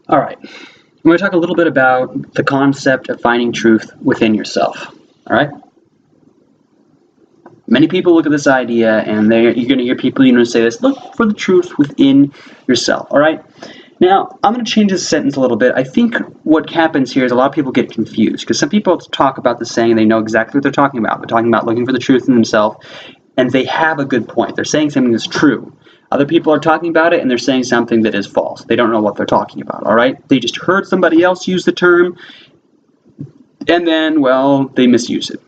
All right, I'm going to talk a little bit about the concept of finding truth within yourself. All right. Many people look at this idea, and you're going to hear people, say this: look for the truth within yourself. All right. Now, I'm going to change this sentence a little bit. I think what happens here is a lot of people get confused because some people talk about this saying, they know exactly what they're talking about. They're talking about looking for the truth in themselves, and they have a good point. They're saying something that's true. Other people are talking about it, and they're saying something that is false. They don't know what they're talking about, all right? They just heard somebody else use the term, and then, well, they misuse it.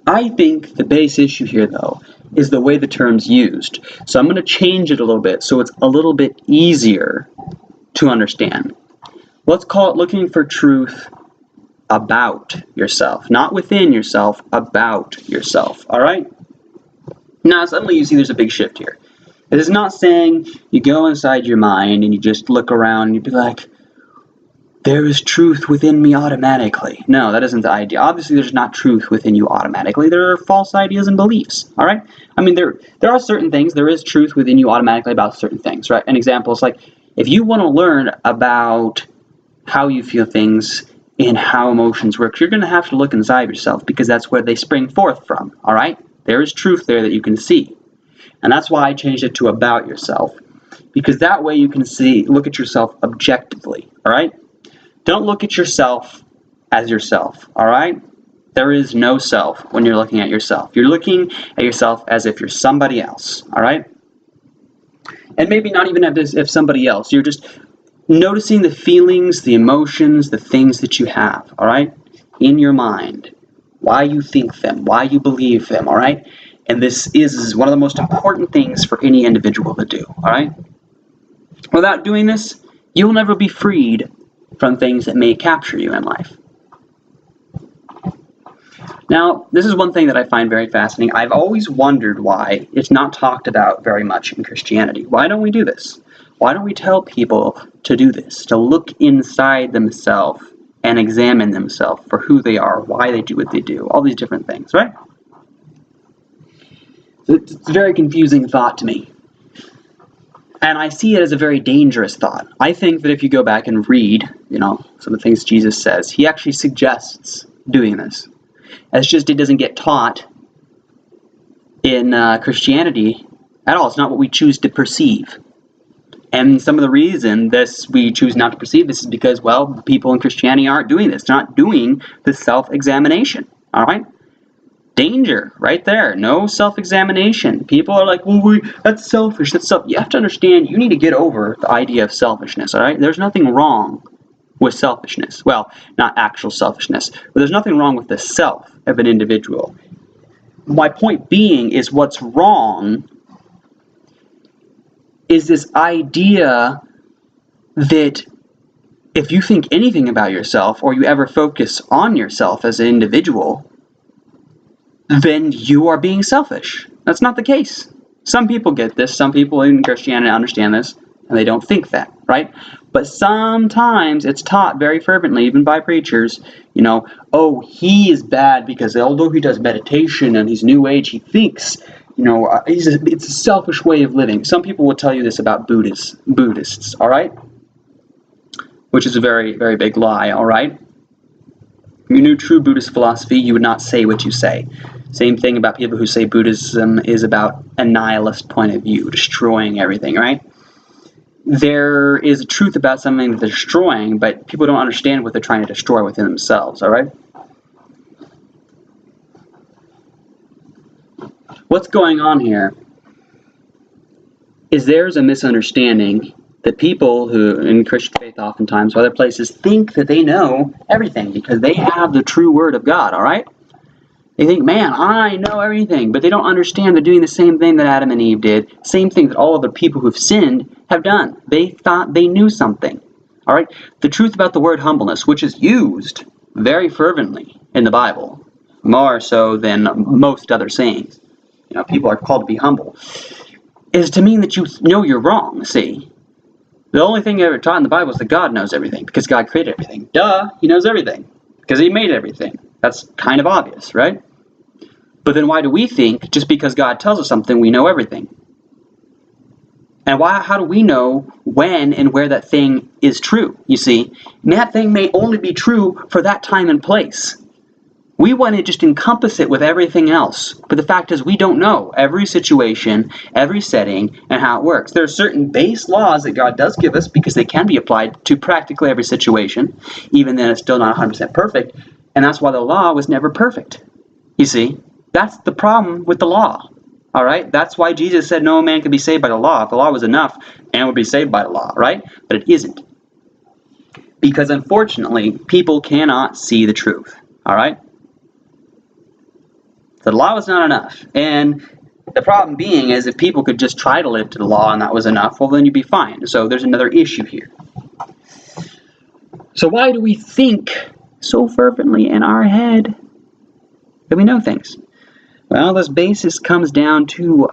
I think the base issue here, though, is the way the term's used. So I'm going to change it a little bit so it's a little bit easier to understand. Let's call it looking for truth about yourself. Not within yourself, about yourself, all right? Now, suddenly you see there's a big shift here. It is not saying you go inside your mind and you just look around and you be like, there is truth within me automatically. No, that isn't the idea. Obviously, there's not truth within you automatically. There are false ideas and beliefs, all right? I mean, there are certain things. There is truth within you automatically about certain things, right? An example is like, if you want to learn about how you feel things and how emotions work, you're going to have to look inside yourself because that's where they spring forth from, all right? There is truth there that you can see. And that's why I changed it to about yourself, because that way you can look at yourself objectively, all right? Don't look at yourself as yourself, all right? There is no self when you're looking at yourself. You're looking at yourself as if you're somebody else, all right? And maybe not even as if somebody else. You're just noticing the feelings, the emotions, the things that you have, all right? In your mind, why you think them, why you believe them, all right? And this is one of the most important things for any individual to do, all right? Without doing this, you'll never be freed from things that may capture you in life. Now, this is one thing that I find very fascinating. I've always wondered why it's not talked about very much in Christianity. Why don't we do this? Why don't we tell people to do this, to look inside themselves and examine themselves for who they are, why they do what they do, all these different things, right? It's a very confusing thought to me. And I see it as a very dangerous thought. I think that if you go back and read, some of the things Jesus says, he actually suggests doing this. It's just it doesn't get taught in Christianity at all. It's not what we choose to perceive. And some of the reason we choose not to perceive this is because, well, the people in Christianity aren't doing this. They're not doing the self-examination, all right? Danger right there. No self-examination. People are like, well, that's selfish. That's self. You have to understand, you need to get over the idea of selfishness, all right? There's nothing wrong with selfishness. Well, not actual selfishness, but there's nothing wrong with the self of an individual. My point being is what's wrong is this idea that if you think anything about yourself or you ever focus on yourself as an individual, then you are being selfish. That's not the case. Some people get this. Some people in Christianity understand this, and they don't think that, right? But sometimes it's taught very fervently, even by preachers, oh, he is bad because although he does meditation and he's New Age, he thinks, it's a selfish way of living. Some people will tell you this about Buddhists, all right? Which is a very, very big lie, all right? If you knew true Buddhist philosophy, you would not say what you say. Same thing about people who say Buddhism is about a nihilist point of view, destroying everything, right? There is a truth about something that they're destroying, but people don't understand what they're trying to destroy within themselves, all right? What's going on here is there's a misunderstanding that people who, in Christian faith oftentimes, or other places, think that they know everything because they have the true word of God, all right? They think, man, I know everything, but they don't understand they're doing the same thing that Adam and Eve did, same thing that all other people who've sinned have done. They thought they knew something, all right? The truth about the word humbleness, which is used very fervently in the Bible, more so than most other sayings, people are called to be humble, is to mean that you know you're wrong, see? The only thing ever taught in the Bible is that God knows everything, because God created everything. Duh, he knows everything, because he made everything. That's kind of obvious, right? But then why do we think, just because God tells us something, we know everything? And how do we know when and where that thing is true, you see? And that thing may only be true for that time and place. We want to just encompass it with everything else. But the fact is we don't know every situation, every setting, and how it works. There are certain base laws that God does give us because they can be applied to practically every situation, even then it's still not 100% perfect. And that's why the law was never perfect. You see, that's the problem with the law. All right, that's why Jesus said no man can be saved by the law. If the law was enough, man would be saved by the law, right? But it isn't. Because unfortunately, people cannot see the truth. All right? The law was not enough. And the problem being is if people could just try to live to the law and that was enough, well, then you'd be fine. So there's another issue here. So why do we think so fervently in our head that we know things? Well, this basis comes down to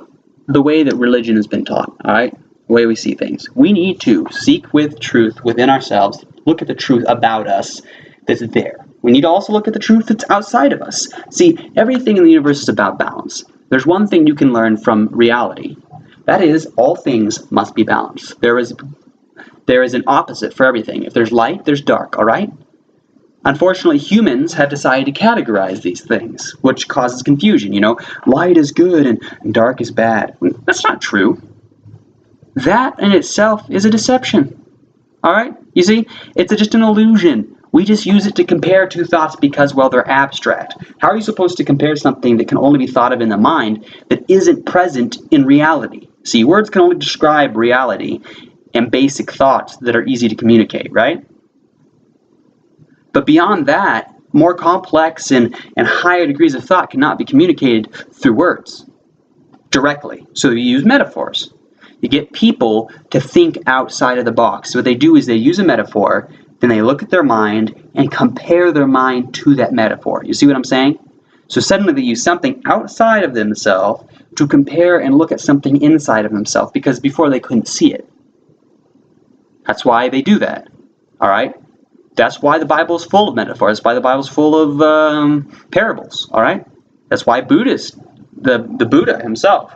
the way that religion has been taught, all right? The way we see things. We need to seek with truth within ourselves, look at the truth about us that's there. We need to also look at the truth that's outside of us. See, everything in the universe is about balance. There's one thing you can learn from reality. That is, all things must be balanced. There is an opposite for everything. If there's light, there's dark, all right? Unfortunately, humans have decided to categorize these things, which causes confusion. Light is good and dark is bad. That's not true. That in itself is a deception. All right? You see, it's just an illusion. We just use it to compare two thoughts because, well, they're abstract. How are you supposed to compare something that can only be thought of in the mind that isn't present in reality? See, words can only describe reality and basic thoughts that are easy to communicate, right? But beyond that, more complex and higher degrees of thought cannot be communicated through words directly. So you use metaphors. You get people to think outside of the box. So what they do is they use a metaphor, then they look at their mind and compare their mind to that metaphor. You see what I'm saying? So suddenly they use something outside of themselves to compare and look at something inside of themselves because before they couldn't see it. That's why they do that. All right? That's why the Bible is full of metaphors. That's why the Bible is full of parables. All right? That's why the Buddha himself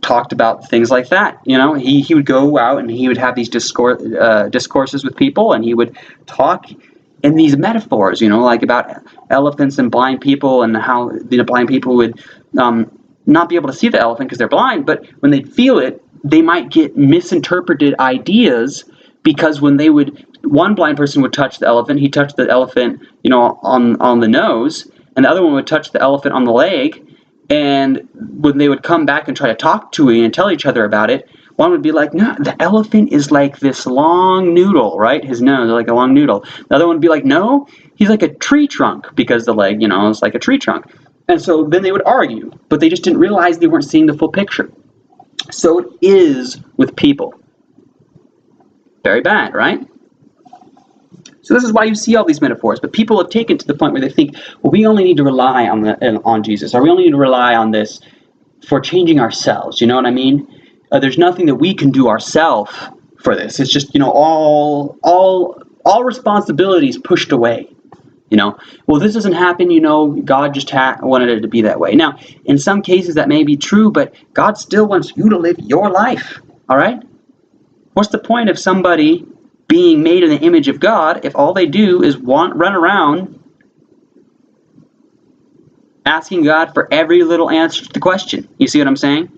talked about things like that. He would go out and he would have these discourses with people, and he would talk in these metaphors. Like about elephants and blind people, and how the blind people would not be able to see the elephant because they're blind, but when they feel it, they might get misinterpreted ideas. Because when one blind person would touch the elephant, he touched the elephant, on the nose, and the other one would touch the elephant on the leg, and when they would come back and try to talk to it and tell each other about it, one would be like, no, the elephant is like this long noodle, right? His nose is like a long noodle. The other one would be like, no, he's like a tree trunk, because the leg, is like a tree trunk. And so then they would argue, but they just didn't realize they weren't seeing the full picture. So it is with people. Very bad, right? So this is why you see all these metaphors. But people have taken to the point where they think, well, we only need to rely on Jesus, or we only need to rely on this for changing ourselves. You know what I mean? There's nothing that we can do ourselves for this. It's just, all responsibilities pushed away. Well, this doesn't happen. God just wanted it to be that way. Now, in some cases that may be true, but God still wants you to live your life. All right? What's the point of somebody being made in the image of God if all they do is run around asking God for every little answer to the question? You see what I'm saying?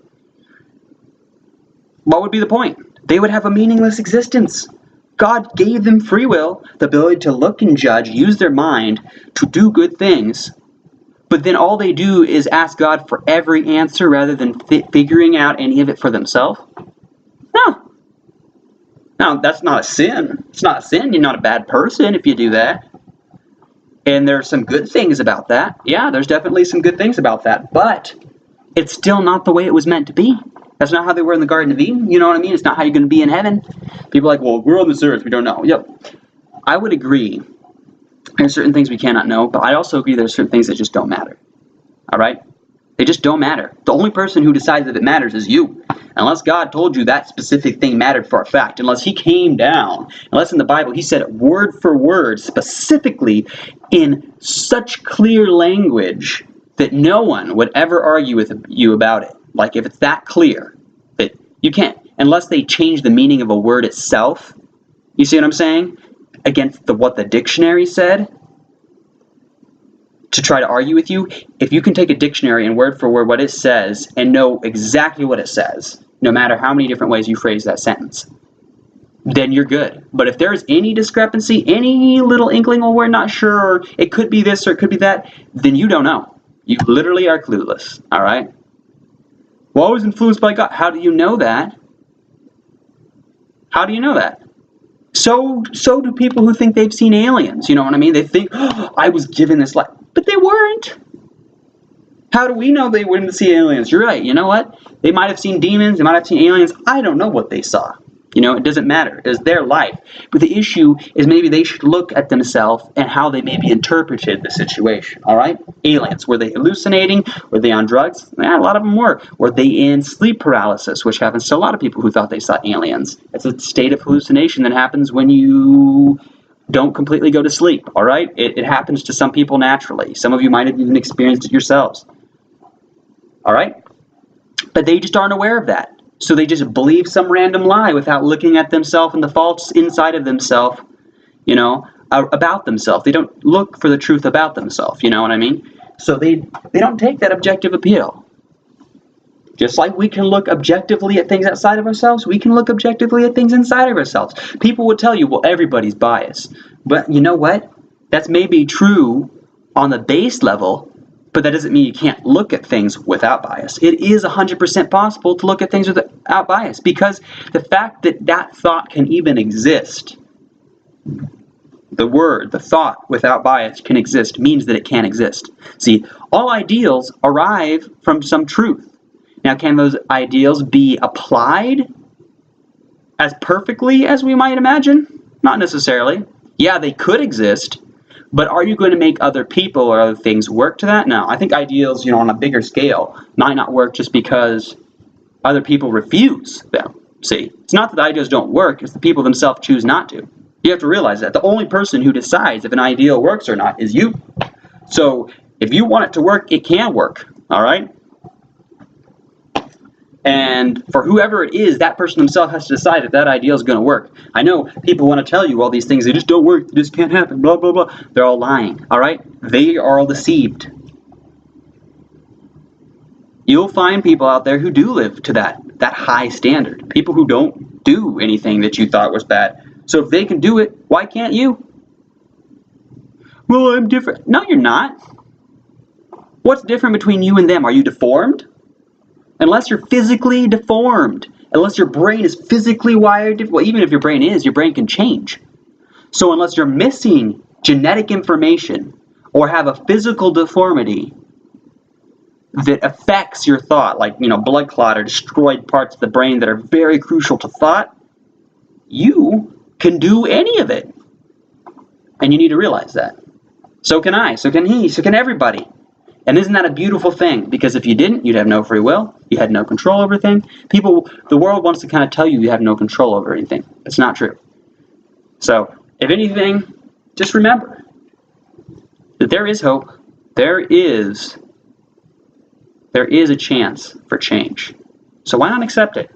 What would be the point? They would have a meaningless existence. God gave them free will, the ability to look and judge, use their mind to do good things. But then all they do is ask God for every answer rather than figuring out any of it for themselves. No. Now, that's not a sin. It's not a sin. You're not a bad person if you do that. And there's some good things about that. Yeah, there's definitely some good things about that. But it's still not the way it was meant to be. That's not how they were in the Garden of Eden. You know what I mean? It's not how you're going to be in heaven. People are like, well, we're on this earth. We don't know. Yep. I would agree. There's certain things we cannot know. But I also agree there's certain things that just don't matter. All right? They just don't matter. The only person who decides that it matters is you. Unless God told you that specific thing mattered for a fact, unless he came down, unless in the Bible he said it word for word, specifically in such clear language that no one would ever argue with you about it. Like if it's that clear, that You can't, unless they change the meaning of a word itself. You see what I'm saying? Against what the dictionary said, to try to argue with you. If you can take a dictionary and word for word what it says and know exactly what it says, no matter how many different ways you phrase that sentence, then you're good. But if there's any discrepancy, any little inkling, or we're not sure, or it could be this or it could be that, then you don't know. You literally are clueless, all right? Well, I was influenced by God. How do you know that? How do you know that? So do people who think they've seen aliens. You know what I mean? They think, oh, I was given this life. But they weren't. How do we know they wouldn't see aliens? You're right. You know what? They might have seen demons. They might have seen aliens. I don't know what they saw. You know, it doesn't matter. It's their life. But the issue is maybe they should look at themselves and how they maybe interpreted the situation. All right? Aliens. Were they hallucinating? Were they on drugs? Yeah, a lot of them were. Were they in sleep paralysis, which happens to a lot of people who thought they saw aliens? It's a state of hallucination that happens when you don't completely go to sleep. All right? It happens to some people naturally. Some of you might have even experienced it yourselves. All right? But they just aren't aware of that. So they just believe some random lie without looking at themselves and the faults inside of themselves, you know, about themselves. They don't look for the truth about themselves, you know what I mean? So they don't take that objective appeal. Just like we can look objectively at things outside of ourselves, we can look objectively at things inside of ourselves. People would tell you, well, everybody's biased. But you know what? That's maybe true on the base level, but that doesn't mean you can't look at things without bias. It is 100% possible to look at things without bias, because the fact that that thought can even exist, the thought without bias can exist, means that it can exist. See, all ideals arrive from some truth. Now, can those ideals be applied as perfectly as we might imagine? Not necessarily. Yeah, they could exist. But are you going to make other people or other things work to that? No. I think ideals, you know, on a bigger scale might not work just because other people refuse them. See, it's not that the ideals don't work, it's the people themselves choose not to. You have to realize that. The only person who decides if an ideal works or not is you. So if you want it to work, it can work. All right? And for whoever it is, that person himself has to decide if that ideal is going to work. I know people want to tell you all these things. They just don't work. This can't happen. Blah, blah, blah. They're all lying. All right? They are all deceived. You'll find people out there who do live to that high standard. People who don't do anything that you thought was bad. So if they can do it, why can't you? Well, I'm different. No, you're not. What's different between you and them? Are you deformed? Unless you're physically deformed, unless your brain is physically wired, well, even if your brain is, your brain can change. So unless you're missing genetic information or have a physical deformity that affects your thought, like, you know, blood clot or destroyed parts of the brain that are very crucial to thought, you can do any of it. And you need to realize that. So can I, so can he, so can everybody. And isn't that a beautiful thing? Because if you didn't, you'd have no free will. You had no control over anything. The world wants to kind of tell you have no control over anything. It's not true. So, if anything, just remember that there is hope. There is a chance for change. So why not accept it?